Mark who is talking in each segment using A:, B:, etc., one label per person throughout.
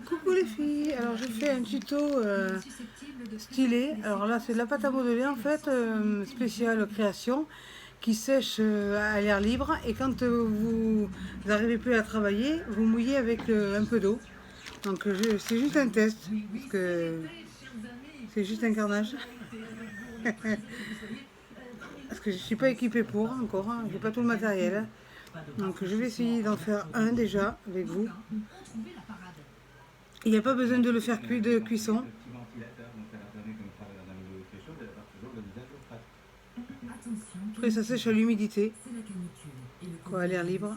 A: Coucou les filles, alors je fais un tuto stylé. Alors là c'est de la pâte à modeler en fait, spéciale création, qui sèche à l'air libre, et quand vous n'arrivez plus à travailler, vous mouillez avec un peu d'eau. Donc c'est juste un test, parce que c'est juste un carnage. Parce que je ne suis pas équipée pour encore, hein, j'ai pas tout le matériel. Donc je vais essayer d'en faire un déjà avec vous. Il n'y a pas besoin de le faire cuire de cuisson. Après ça sèche à l'humidité, quoi, à l'air libre.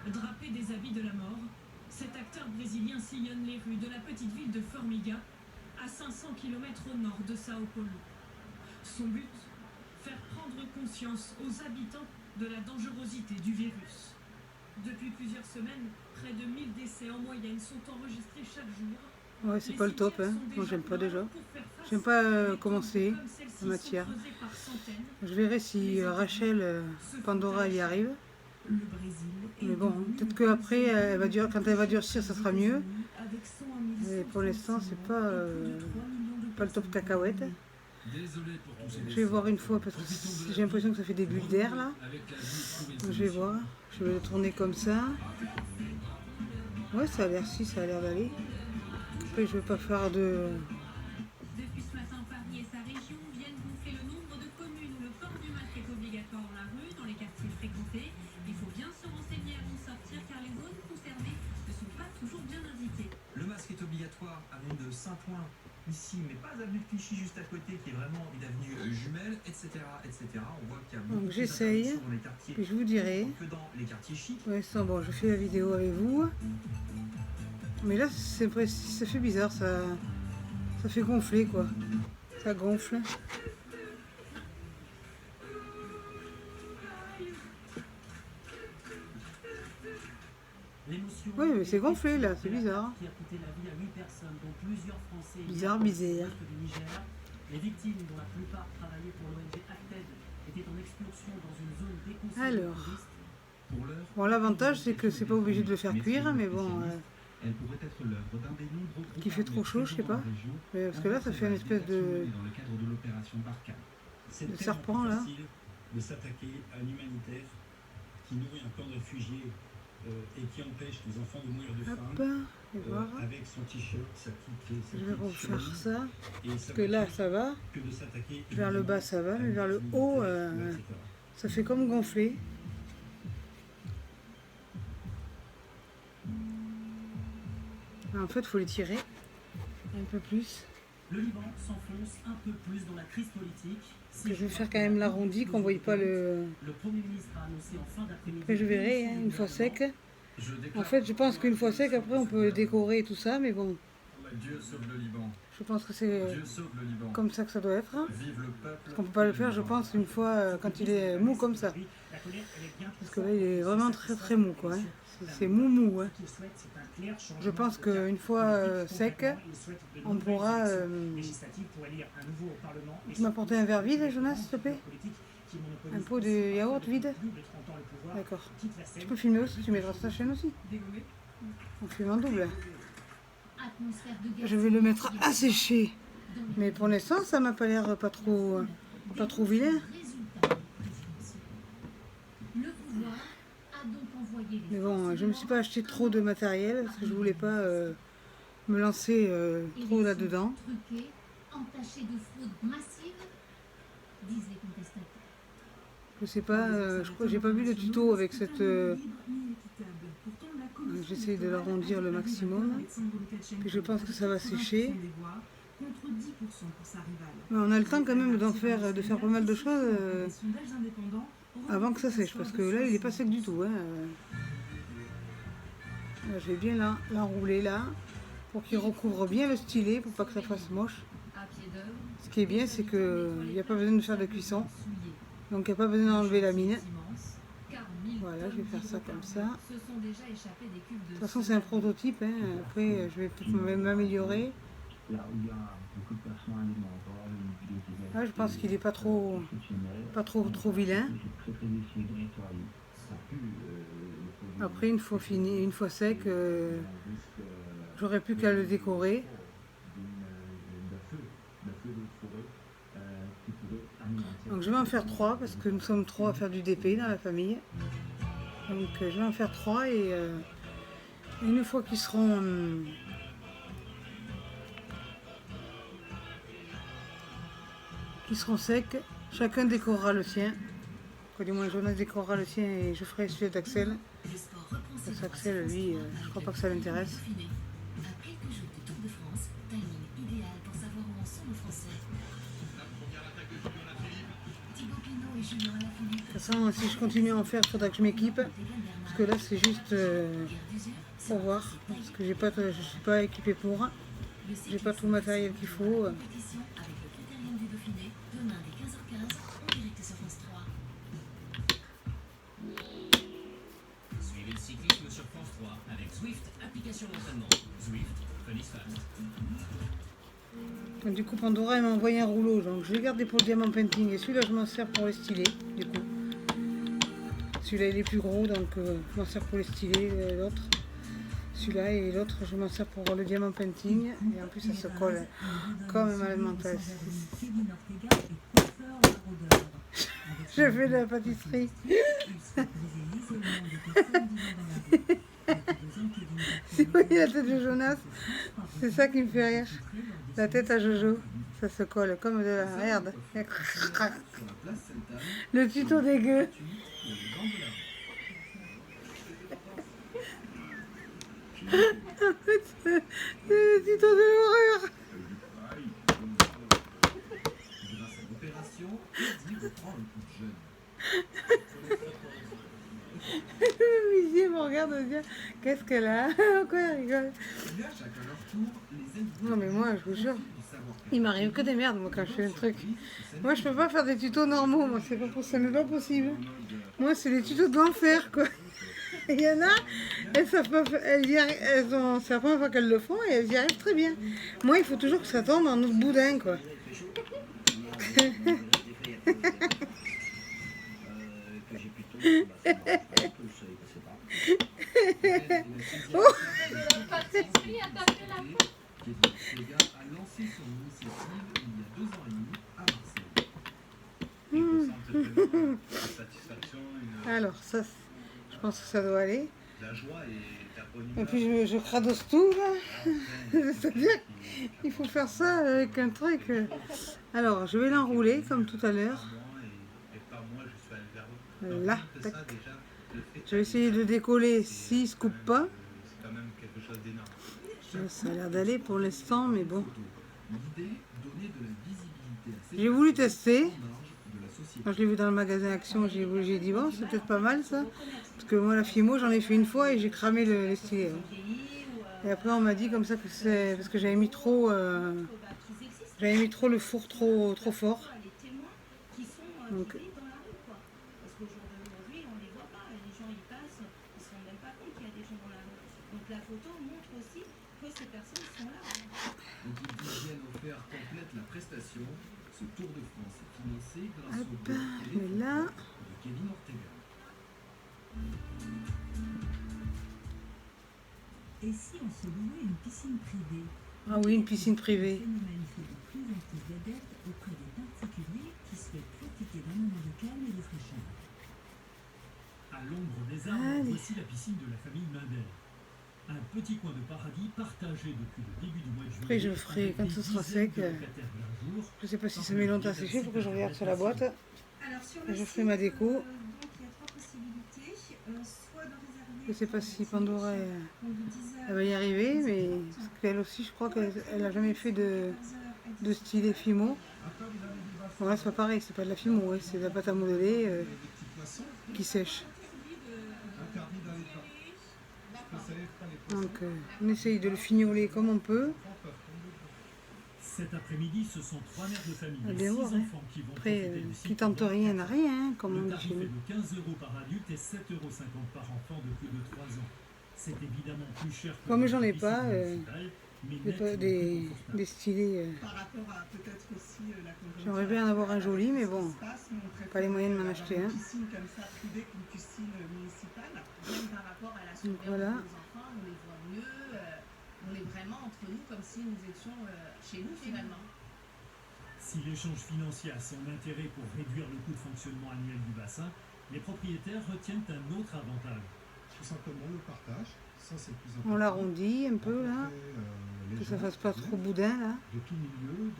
B: Drapé des habits de la mort, cet acteur brésilien sillonne les rues de la petite ville de Formiga, à 500 km au nord de Sao Paulo. Son but, faire prendre conscience aux habitants de la dangerosité du virus. Depuis plusieurs semaines, près de 1000 décès en moyenne sont enregistrés chaque jour.
A: Ouais, c'est pas le top, hein. Moi j'aime pas déjà. J'aime pas commencer la matière. Je verrai si Rachel Pandora y arrive. Mais bon, peut-être qu'après, quand elle va durcir, ça sera mieux. Mais pour l'instant, c'est pas le top cacahuète. Je vais voir une fois parce que j'ai l'impression que ça fait des bulles d'air là. Donc, je vais voir. Je vais le tourner comme ça. Ouais, ça a l'air d'aller. Après, je vais pas faire de...
B: Depuis ce matin, Paris et sa région viennent gonfler le nombre de communes où le port du masque est obligatoire dans la rue, dans les quartiers fréquentés. Il faut bien se renseigner avant de sortir car les zones concernées ne sont pas toujours bien indiquées.
C: Le masque est obligatoire avenue de Saint-Ouen ici, mais pas avenue de Clichy juste à côté qui est vraiment une avenue jumelle, etc., etc. On voit qu'il y a beaucoup
A: Donc j'essaye,
C: dans les quartiers
A: puis je vous dirai.
C: que dans les quartiers chics.
A: Ouais, ça, bon, je fais la vidéo avec vous. Mais là, ça fait bizarre, ça fait gonfler quoi. Ça gonfle. Oui, mais c'est gonflé là, c'est bizarre. Bizarre.
D: Les victimes, dont la plupart travaillaient pour l'ONG Acted, étaient en expulsion dans une zone déconseillée.
A: Alors, bon, l'avantage c'est que c'est pas obligé de le faire cuire, mais bon, qu'il fait trop chaud, je sais pas. Mais parce que là, ça fait une espèce de serpent là.
E: De s'attaquer à l'humanitaire qui nourrit un camp de réfugiés et qui empêche les enfants de mourir de faim, avec son t-shirt, sa petite...
A: Je vais refaire ça, parce
E: ça
A: que là ça va,
E: que de s'attaquer
A: vers le bas ça va, mais vers le haut, ça fait comme gonfler. En fait, il faut les tirer un peu plus.
D: Le Liban s'enfonce un peu plus dans la crise politique.
A: Je vais faire quand même l'arrondi, qu'on ne voie pas le...
D: Le Premier ministre a annoncé en fin d'après-midi...
A: Après je verrai, hein, une fois sec. En fait, je pense qu'une fois sec, après on peut décorer et tout ça, mais bon.
F: Dieu sauve le Liban.
A: Je pense que c'est comme ça que ça doit être.
F: Vive le peuple.
A: Parce qu'on ne peut pas le faire, je pense, une fois quand il est mou comme ça. Parce que là, il est vraiment très très mou, quoi. Hein. C'est mou. Hein. Je pense qu'une fois sec, on pourra... Tu m'apporter un verre vide, Jonas, s'il te plaît? Un pot de yaourt vide? D'accord. Tu peux filmer aussi, tu mettras sur ta chaîne aussi. On filme en double. Je vais le mettre à sécher. Mais pour l'instant, ça m'a pas l'air pas trop vilain. Mais bon, je me suis pas acheté trop de matériel parce que je voulais pas me lancer trop là-dedans. Je sais pas, je crois que j'ai pas vu le tuto avec cette... J'essaie de l'arrondir le maximum. Puis je pense que ça va sécher. Mais on a le temps quand même de faire pas mal de choses avant que ça sèche. Parce que là, il n'est pas sec du tout. Hein. Là, je vais bien l'enrouler là, pour qu'il recouvre bien le stylet, pour pas que ça fasse moche. Ce qui est bien, c'est qu'il n'y a pas besoin de faire de cuisson. Donc il n'y a pas besoin d'enlever la mine. Voilà, je vais faire ça comme ça. De toute façon, c'est un prototype. Hein. Après, je vais peut-être m'améliorer. Là, je pense qu'il n'est pas trop vilain. Après, une fois fini, une fois sec, J'aurais plus qu'à le décorer. Donc je vais en faire 3 parce que nous sommes 3 à faire du DP dans la famille. Donc je vais en faire 3 et une fois qu'ils seront secs, chacun décorera le sien. Du moins Jonas décorera le sien et je ferai celui d'Axel. Parce qu'Axel, lui, je crois pas que ça l'intéresse. De toute façon, si je continue à en faire, il faudra que je m'équipe. Parce que là, c'est juste pour voir. Parce que je ne suis pas équipée pour. J'ai pas tout le matériel qu'il faut.
G: Suivez le cyclisme sur France 3 avec Zwift, application d'entraînement. Zwift, Fun is Fast.
A: Donc, du coup, Pandora elle m'a envoyé un rouleau, donc je l'ai gardé pour le diamant painting et celui-là je m'en sers pour les stylés, du coup. Celui-là il est plus gros, donc je m'en sers pour les stylés, l'autre. Celui-là et l'autre je m'en sers pour le diamant painting et en plus ça se colle comme un malade mental. Je fais de la pâtisserie. Si vous voyez la tête de Jonas, c'est ça qui me fait rire. La tête à Jojo, ça se colle comme de la merde. Le tuto dégueu. C'est le tuto de l'horreur.
C: Grâce à l'opération, Eddie reprend un coup de jeune.
A: Monsieur me regarde et dit qu'est-ce qu'elle a? Pourquoi elle rigole? Non mais moi je vous jure, il m'arrive que des merdes moi quand je fais un truc. Moi je peux pas faire des tutos normaux, moi c'est pas possible. Moi c'est des tutos de l'enfer quoi. Et il y en a, elles savent pas, c'est la première fois qu'elles le font et elles y arrivent très bien. Moi il faut toujours que ça tombe en autre boudin quoi. Oh alors ça, je pense que ça doit aller. Et puis je crados tout là. C'est-à-dire qu'il faut faire ça avec un truc. Alors je vais l'enrouler comme tout à l'heure. Là, tac. Je vais essayer de décoller s'il ne se coupe pas. Ça a l'air d'aller pour l'instant, mais bon. J'ai voulu tester. Quand je l'ai vu dans le magasin Action, j'ai dit bon, c'est peut-être pas mal ça. Parce que moi, la Fimo, j'en ai fait une fois et j'ai cramé les stylés. Et après, on m'a dit comme ça que c'est parce que j'avais mis trop le four trop fort. Donc,
B: la photo montre aussi que ces personnes sont là.
C: L'équipe d'hygiène offert complète la prestation. Ce Tour de France est financé grâce au don de Kevin Ortega.
H: Et si on se louait une piscine privée?
A: Ah oui, une piscine privée.
H: Le phénomène fait de plus en plus d'adeptes auprès des particuliers qui souhaitent profiter d'un moment de calme et de fraîcheur.
D: À l'ombre des arbres, voici la piscine de la famille Mindel. Un petit coin de paradis partagé depuis le début du mois de juillet.
A: Après, je ferai quand ce sera sec. Je sais pas si ça met longtemps à sécher, il faut que je regarde sur la boîte. Et je ferai ma déco. Je sais pas si Pandora elle va y arriver, mais parce qu'elle aussi, je crois qu'elle n'a jamais fait de stylet Fimo. Bon, là, c'est pas pareil, c'est pas de la Fimo, c'est de la pâte à modeler qui sèche. Donc on essaye de le fignoler comme on peut.
D: Cet après-midi, ce sont 3 mères de famille et 6
A: voir,
D: enfants qui vont
A: après,
D: profiter du
A: qui tente rien n'a rien, comme on
D: Le
A: dit
D: tarif
A: chez
D: est
A: nous.
D: de 15 € par adulte et 7,50 € par enfant de plus de 3 ans. C'est évidemment plus cher que
A: Comme
D: dans
A: j'en
D: les
A: ai pas,
D: piscines municipales, mais nettement plus confortable.
A: des stylés.
I: Par rapport à peut-être aussi la conjoncture.
A: J'aimerais bien en avoir un joli, mais bon, pas les moyens de m'en acheter un.
I: Une piscine comme ça privée qu'une piscine municipale, même par rapport à la
A: Donc voilà.
I: des enfants, on les voit mieux, on les vraiment entre nous comme si nous étions chez nous finalement.
D: Si l'échange financier a son intérêt pour réduire le coût de fonctionnement annuel du bassin, les propriétaires retiennent un autre avantage.
E: Tout simplement le partage, ça c'est le plus important.
A: On l'arrondit un peu là,
E: Rencontrer,
A: que
E: les
A: ça
E: gens
A: fasse pas
E: qui
A: trop
E: viennent,
A: boudin là.
E: de tout milieu,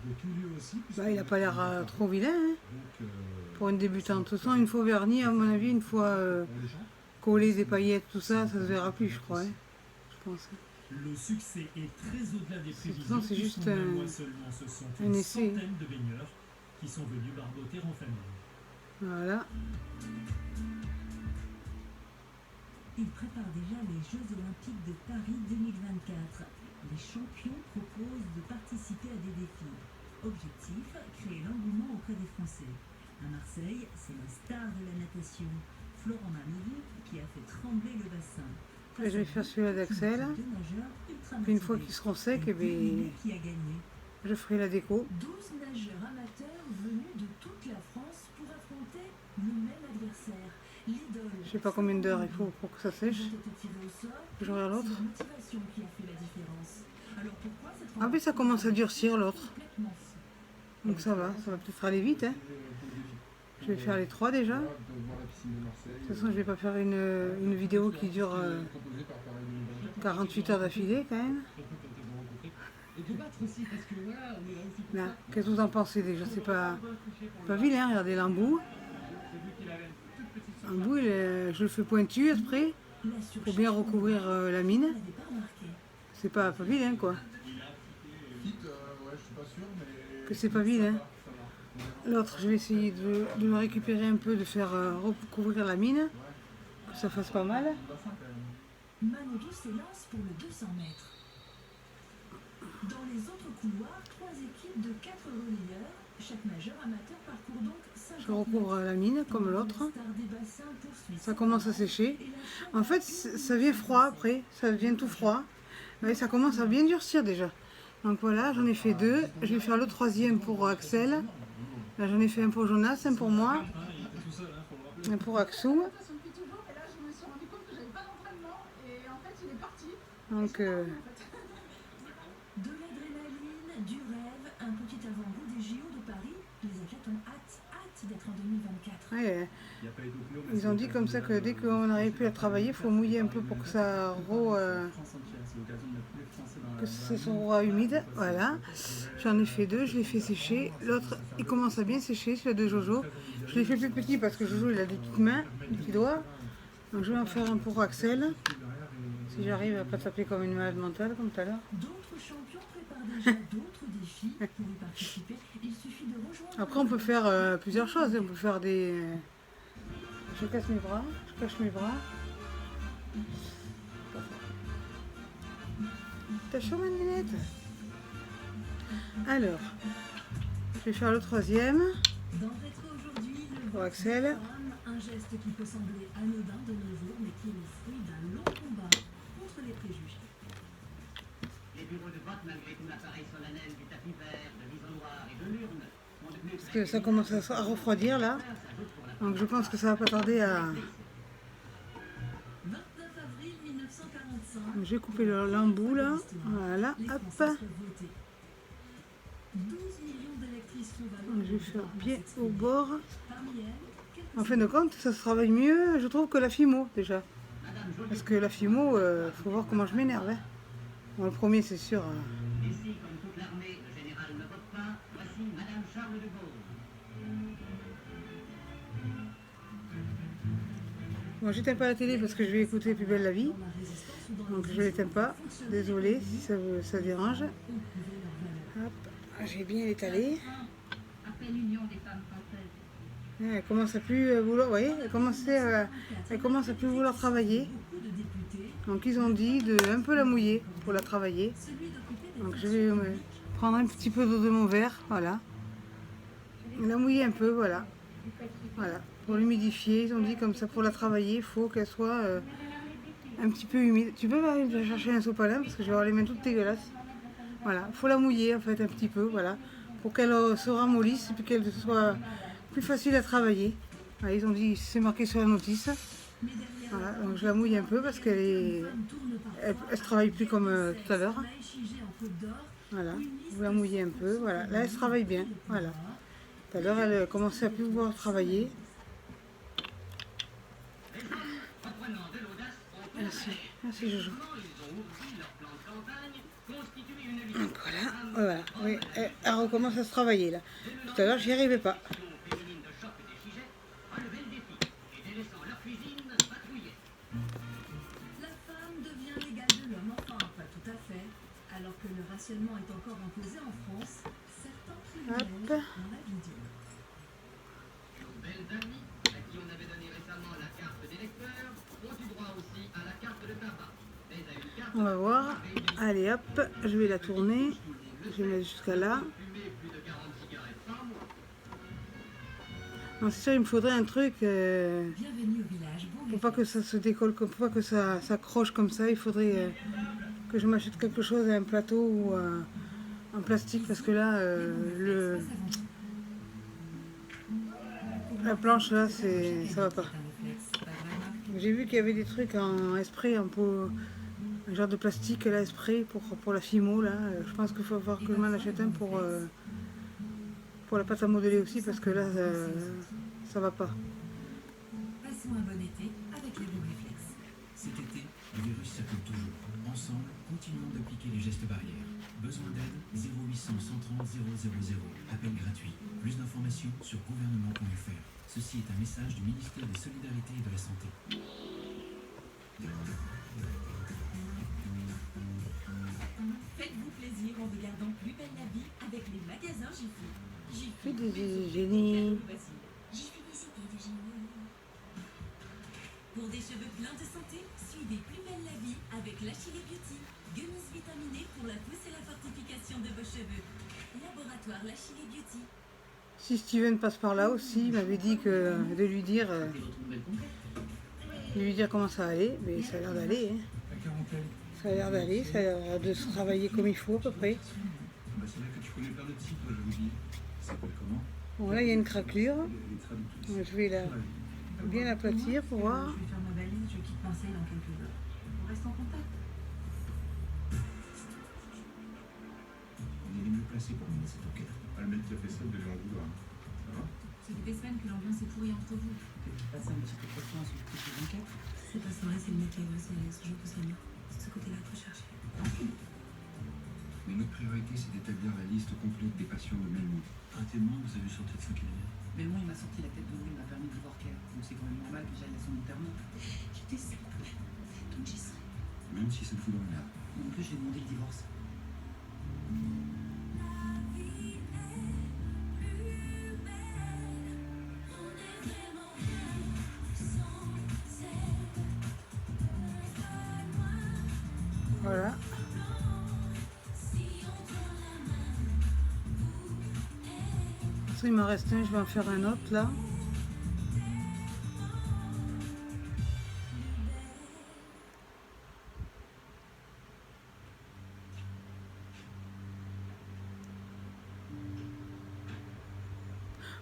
E: de tout lieu aussi.
A: Bah, il a pas l'air trop vilain, hein,
E: Donc,
A: pour une débutante. De toute façon, une fois verni, à mon avis, une fois
E: pour les gens,
A: collé des paillettes, tout ça, ça se verra plus, je crois. Hein, je pense.
D: Le succès est très au-delà des prévisions.
A: Non, c'est juste
D: puisqu'en un mois seulement, ce sont
A: un
D: une
A: essai.
D: centaine de baigneurs qui sont venus barboter en famille.
A: Voilà.
H: Il prépare déjà les Jeux Olympiques de Paris 2024. Les champions proposent de participer à des défis. Objectif, créer l'engouement auprès des Français. À Marseille, c'est la star de la natation, Florent Maméry, qui a fait trembler le bassin.
A: Là, je vais faire celui-là d'Axel. Puis une fois qu'ils seront secs, eh bien,
H: qui a gagné.
A: je ferai la déco.
B: 12 nageurs amateurs venus de toute la France pour affronter le même adversaire. L'idole.
A: Je sais pas combien d'heures il faut pour que ça sèche.
B: Ils ont été tirés au sort.
A: Je regarde l'autre.
B: C'est la motivation qui a fait la différence. Alors pourquoi cette
A: Ah oui, ça commence à durcir l'autre.
B: complètement fou.
A: Donc ça va peut-être aller vite. Hein. Je vais faire les 3 déjà. De toute façon, je vais pas faire une vidéo qui dure 48 heures d'affilée quand même. Là, qu'est-ce que vous en pensez déjà? C'est pas vilain, regardez l'embout. L'embout, je le fais pointu après, pour bien recouvrir la mine. C'est pas vilain quoi. Que c'est pas vilain. L'autre, je vais essayer de le récupérer un peu, de faire recouvrir la mine, que ça fasse pas mal.
B: Manodou s'élance pour le 200 mètres. Dans les autres couloirs, 3 équipes de 4 relayeurs. Chaque nageur amateur parcourt donc 50
A: Je recouvre la mine comme l'autre. Ça commence à sécher. En fait, ça vient froid après, ça devient tout froid. Ouais, ça commence à bien durcir déjà. Donc voilà, j'en ai fait 2. Je vais faire le 3e pour Axel. Là, j'en ai fait un pour Jonas, un pour moi. Un pour Axou. Donc,
B: De l'adrénaline, du rêve, un petit avant-goût des JO de Paris. Les athlètes ont hâte d'être en 2024.
A: ouais, ils ont dit comme ça que dès qu'on n'arrive plus à travailler, il faut mouiller un peu pour que ça que ce soit humide. Voilà. J'en ai fait 2, je l'ai fait sécher. L'autre, il commence à bien sécher, celui de Jojo. Je l'ai fait plus petit parce que Jojo, il a des petites mains, des petits doigts. Donc je vais en faire un pour Axel. Si j'arrive à pas taper comme une malade mentale comme tout à l'heure.
B: D'autres champions préparent déjà d'autres défis. Pour y participer, il suffit de rejoindre.
A: Après, on peut faire plusieurs choses. On peut faire des... Je casse mes bras, je cache mes bras. T'as chaud, ma nénette? Alors, je vais faire le 3e.
B: Dans Rétro aujourd'hui, le
A: Pour Axel.
B: un geste qui peut sembler anodin de nos jours, mais qui est le fruit d'un long combat contre les préjugés.
J: Les bureaux de vote, malgré tout l'appareil solennel du tapis vert, de l'isoloir et de l'urne, sont devenus...
A: Parce que ça commence à refroidir là. Donc je pense que ça va pas tarder à...
B: 29 avril 1945.
A: Je vais couper l'embout là. Voilà,
B: Les
A: hop.
B: Français peuvent voter. 12 millions d'électrices sont
A: Donc, je vais faire bien au bord.
B: Parmi elles, quelques
A: En fin de compte, ça se travaille mieux, je trouve, que la Fimo déjà. Parce que la Fimo, faut voir comment je m'énerve. Hein. Bon, le premier, c'est sûr.
J: Ici, comme toute l'armée, le général ne vote pas. Voici Madame Charles de Gaulle.
A: Bon, j'éteins pas la télé parce que je vais écouter Plus belle la vie. Donc je l'éteins pas. Désolée si ça dérange. Hop, j'ai bien étalé.
J: Appel Union des femmes françaises.
A: Elle commence à plus vouloir, vous voyez, elle commence à plus vouloir travailler. Donc ils ont dit de un peu la mouiller pour la travailler. Donc je vais prendre un petit peu d'eau de mon verre, voilà. Et la mouiller un peu, voilà. Voilà, pour l'humidifier, ils ont dit comme ça pour la travailler, il faut qu'elle soit un petit peu humide. Tu peux aller chercher un sopalin parce que je vais avoir les mains toutes dégueulasses. Voilà, il faut la mouiller en fait un petit peu, voilà, pour qu'elle se ramollisse et puis qu'elle soit plus facile à travailler. Voilà, ils ont dit, c'est marqué sur la notice. Voilà, donc je la mouille un peu parce qu'elle se travaille plus comme tout à l'heure. Voilà, vous la mouillez un peu, voilà. Là, elle se travaille bien, voilà. Tout à l'heure, elle commençait à plus pouvoir travailler. Merci, merci Jojo. Donc voilà, oui, elle recommence à se travailler là. Tout à l'heure, j'y arrivais pas.
H: La femme devient l'égale de l'homme, enfin pas tout à fait. Alors que le rationnement est encore imposé en France, certains privilèges dans la vie dure.
J: Nos belles amies, à qui on avait donné récemment la carte d'électeur, ont eu droit aussi à la carte de tabac. Mais à une carte
A: On va voir. Allez hop, je vais la tourner. Je vais mettre jusqu'à là. Non, c'est sûr, il me faudrait un truc
H: Bienvenue au village.
A: pour pas que ça se décolle, pour pas que ça s'accroche comme ça. Il faudrait que je m'achète quelque chose, un plateau ou en plastique, parce que là, la planche là, ça va pas. J'ai vu qu'il y avait des trucs en esprit, un genre de plastique là, esprit pour la Fimo là. Je pense qu'il faut voir que je m'en achète un pour la pâte à modeler aussi, parce que là, ça va pas.
H: Passons un bon été avec les bons réflexes.
G: Cet été, le virus circule toujours. Ensemble, continuons d'appliquer les gestes barrières. Besoin d'aide 0800 130 000. Appel gratuit. Plus d'informations sur gouvernement.fr. Ceci est un message du ministère des Solidarités et de la Santé.
H: Faites-vous plaisir en regardant Plus belle la vie avec les magasins Jiffy.
A: Fais des génies.
H: Jiffy des idées de génie. Pour des cheveux pleins de santé, suivez Plus belle la vie avec l'Achille Beauty. Gummies vitaminés pour la pousse et la fortification de vos cheveux. Laboratoire l'Achille Beauty.
A: Si Steven passe par là aussi, il m'avait dit que de lui dire comment ça allait, mais ça a l'air d'aller. Hein. Ça a l'air d'aller, ça a l'air de se travailler comme il faut à peu près.
F: Bah, c'est vrai que tu connais plein de sites, toi, je vous dis. Ça s'appelle comment?
A: Bon, là il y a une craquelure.
F: Les traductrices.
A: Je vais bien l'aplatir pour voir.
H: Je vais faire ma valise, je quitte Marseille dans quelques heures. On reste en contact.
F: On est les mieux placés pour mener cette enquête. Ah, le mec qui a fait ça, vous devez en vouloir. Ça va?
H: Ça fait des semaines que l'ambiance est pourrie entre vous.
I: Passer un petit peu de temps sur toutes les enquêtes.
H: C'est pas vrai, c'est le mec qui a agressé Alex, je que ça m'a. C'est de ce côté-là qu'il faut chercher.
F: Mais notre priorité, c'est d'établir la liste complète des patients de Melmont.
D: Un témoin, vous avez sorti de 5 km.
I: Mais moi, il m'a sorti la tête de l'eau, il m'a permis de voir qu'elle. Donc c'est quand même normal que j'aille à son enterrement. J'étais seule. Donc j'y serai.
F: Même si ça te fout dans la merde.
I: En plus, j'ai demandé le divorce.
A: Voilà. Il m'en reste un, je vais en faire un autre là.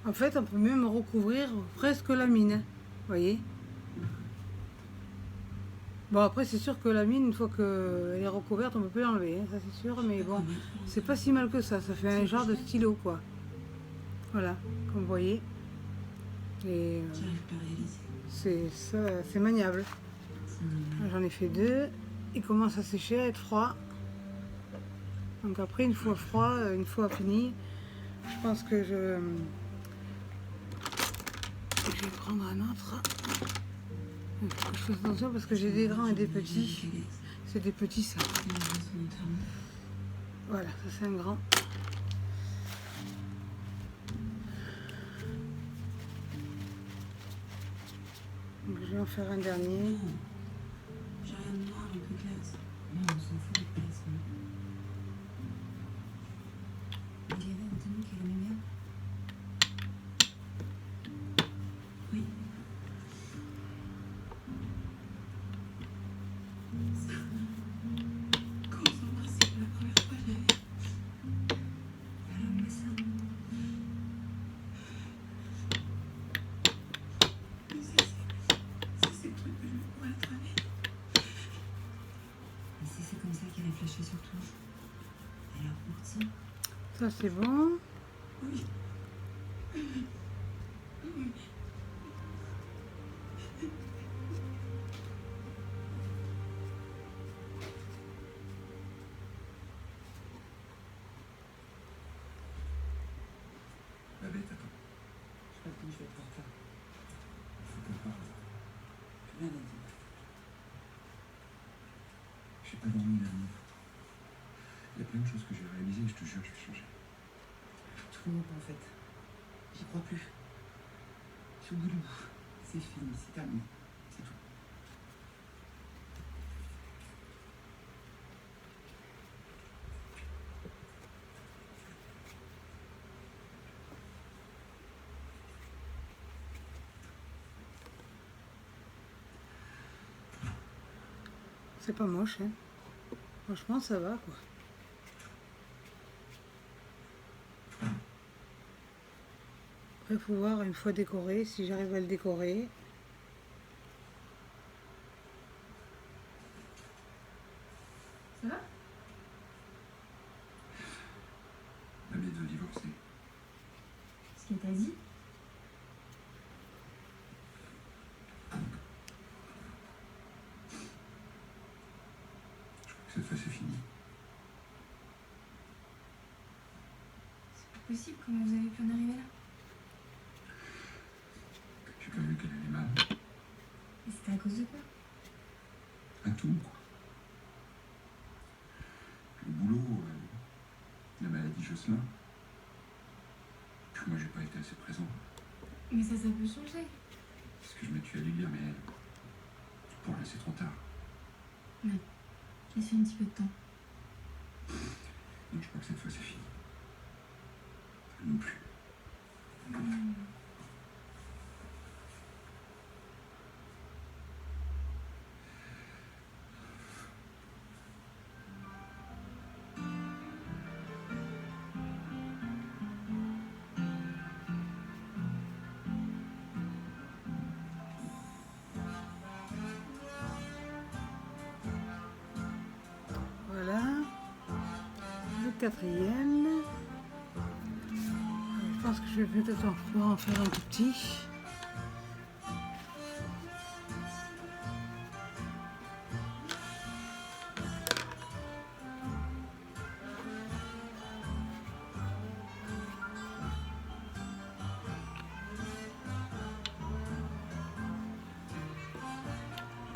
A: En fait, on peut même recouvrir presque la mine, vous voyez. Bon, après, c'est sûr que la mine, une fois qu'elle est recouverte, on peut plus l'enlever, hein, ça c'est sûr. Mais bon, c'est pas si mal que ça. Ça fait un genre de stylo, quoi. Voilà, comme vous voyez. Et c'est maniable. J'en ai fait 2. Il commence à sécher, à être froid. Donc après, une fois froid, une fois fini, je pense que je vais prendre un autre. Il faut que je fasse attention parce que j'ai des grands et des petits. C'est des petits, ça. Voilà, ça c'est un grand. Donc je vais en faire un dernier.
I: J'ai rien de noir, un peu classe. Non, on s'en fout des classes. Il y avait Anthony qui aimait bien. Oui. Quand on s'embrassait pour la première fois, j'avais. Alors, mais ça. Mais ça, c'est le truc que je veux pas.
K: comme ça qu'elle a flashé sur toi. Elle a reparti.
A: Ça c'est bon.
K: Oui.
F: Babette, attends.
I: Je sais pas quand je vais être en retard.
F: Faut qu'on parle.
I: Rien à dire.
F: J'ai pas dormi la nuit. Il y a plein de choses que j'ai réalisées et je te jure, je vais changer.
I: Trompe en fait. J'y crois plus. Je suis au bout du bout. C'est fini, c'est terminé. C'est tout.
A: C'est pas moche, hein. Franchement, ça va, quoi. Après, il faut voir une fois décoré, si j'arrive à le décorer.
K: Ça va?
F: Babette veut divorcer.
K: Ce qu'elle t'a dit?
F: Je crois que cette fois c'est fini.
K: C'est pas possible, comment vous avez pu en arriver là?
F: J'ai pas vu qu'elle allait mal.
K: Et c'était à cause de quoi?
F: À tout, quoi. Le boulot, la maladie Jocelyn. Puis moi j'ai pas été assez présent.
K: Mais ça peut changer.
F: C'est ce que je me suis à lui dire, mais pour là c'est trop tard.
K: Laisse un petit peu de temps.
F: Donc je crois que cette fois c'est fini. Non plus.
A: Voilà. Le quatrième. Je pense que je vais peut-être pouvoir en faire un tout petit.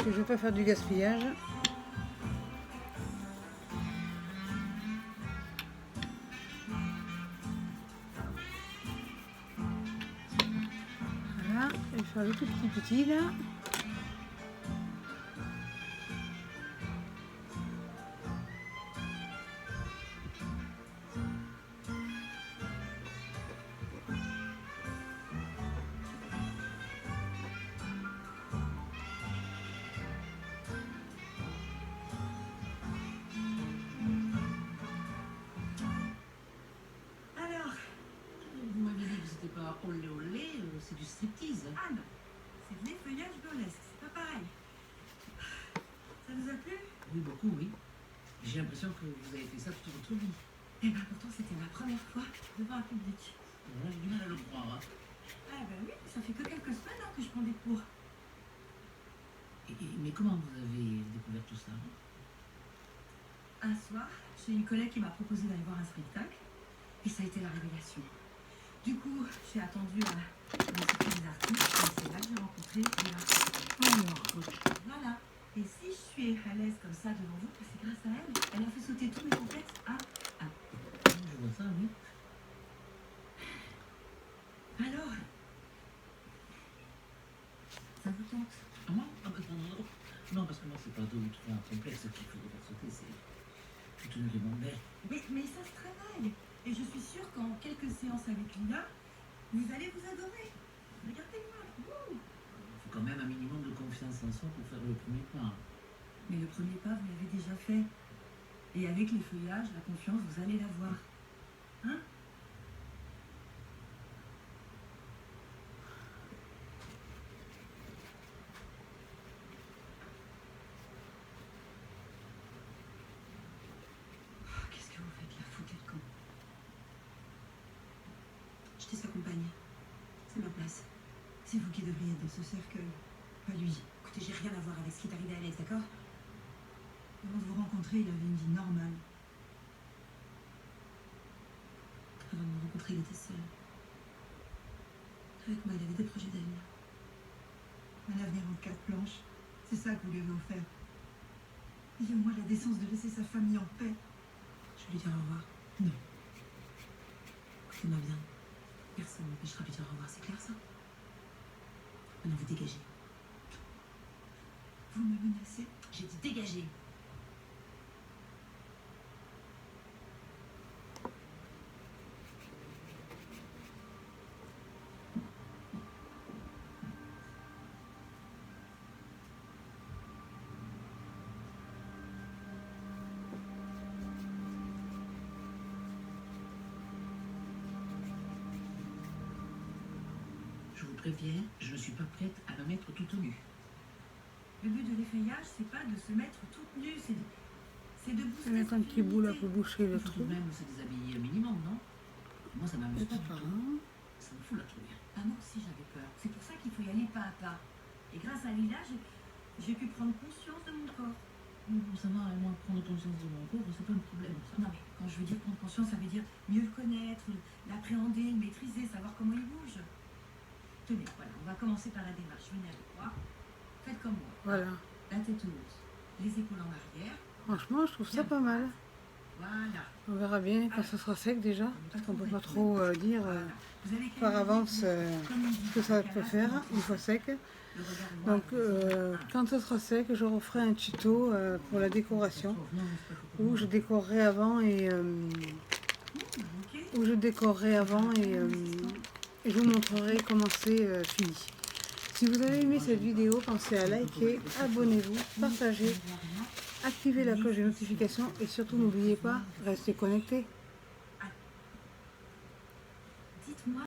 A: Je ne vais pas faire du gaspillage. Voilà, je vais faire le tout petit là.
K: Alors,
L: Vous m'avez dit que c'était pas olé olé, c'est du striptease.
K: ah non, c'est de l'effeuillage burlesque, c'est pas pareil. Ça vous a plu?
L: Oui, beaucoup, oui. J'ai l'impression que vous avez fait ça toute votre vie.
K: Eh ben pourtant c'était ma première fois devant un public.
L: Moi, j'ai du mal à le croire. Hein.
K: Ah ben oui, ça fait que quelques semaines que je prends des cours.
L: Mais comment vous avez découvert tout ça?
K: Un soir, j'ai une collègue qui m'a proposé d'aller voir un spectacle et ça a été la révélation. Du coup, j'ai attendu à rencontrer des artistes et c'est là que j'ai rencontré des artistes. Alors, voilà. Et si je suis à l'aise comme ça devant vous, c'est grâce à elle. Elle a fait sauter tous mes complexes à un.
L: Je vois ça, oui.
K: Alors, ça vous tente?
L: Ah, moi? Ah, bah, non. Non, parce que moi, c'est pas deux ou trois complexes qu'il faut faire sauter, c'est toute une ribambelle.
K: Mais ça se travaille. Et je suis sûre qu'en quelques séances avec Lina, vous allez vous adorer. Regardez-moi. Wouh.
L: Il faut quand même un minimum de confiance en soi pour faire le premier pas.
K: Mais le premier pas, vous l'avez déjà fait. Et avec les feuillages, la confiance, vous allez l'avoir. Hein? C'est vous qui devriez être dans ce cercueil, pas lui.
M: Écoutez, j'ai rien à voir avec ce qui est arrivé à Alex, d'accord?
K: Avant de vous rencontrer, il avait une vie normale.
M: Avant de me rencontrer, il était seul. Avec moi, il avait des projets d'avenir.
K: Un avenir en carte blanche, c'est ça que vous lui avez offert. Il a au moins la décence de laisser sa famille en paix.
M: Je vais lui dire au revoir.
K: Non.
M: Écoutez-moi bien. Personne ne m'empêchera de lui dire au revoir, c'est clair ça? Maintenant, vous dégagez.
K: Vous me menacez?
M: J'ai dit dégagez. Je vous préviens, je ne suis pas prête à me mettre toute nue.
K: Le but de l'effeuillage, c'est pas de se mettre toute nue, c'est de booster.
A: Mettre un petit bout là pour boucher le
M: Je
A: trou.
M: trouve même se déshabiller un minimum, non? Moi, ça m'amuse pas du tout. Ça me fout la trouille.
K: Ah non, si j'avais peur. C'est pour ça qu'il faut y aller pas à pas. Et grâce à Lila, j'ai pu prendre conscience de mon corps.
M: Ça va, moi, prendre conscience de mon corps, c'est pas un problème, ça.
K: Non mais quand je veux dire prendre conscience, ça veut dire mieux le connaître, l'appréhender, le maîtriser, savoir comment il bouge. Tenez, voilà, on va commencer par la démarche. Venez avec moi. Faites comme moi.
A: Voilà.
K: La tête haute, les épaules en arrière.
A: Franchement, je trouve ça pas mal.
K: Voilà.
A: On verra bien quand ce sera sec déjà, parce qu'on peut pas trop dire par avance ce que ça peut faire une fois sec. Donc quand ce sera sec, je referai un tuto pour la décoration où je décorerai avant et et je vous montrerai comment c'est fini. Si vous avez aimé cette vidéo, pensez à liker, abonnez-vous, partagez, activez la cloche de notification et surtout n'oubliez pas, restez connectés.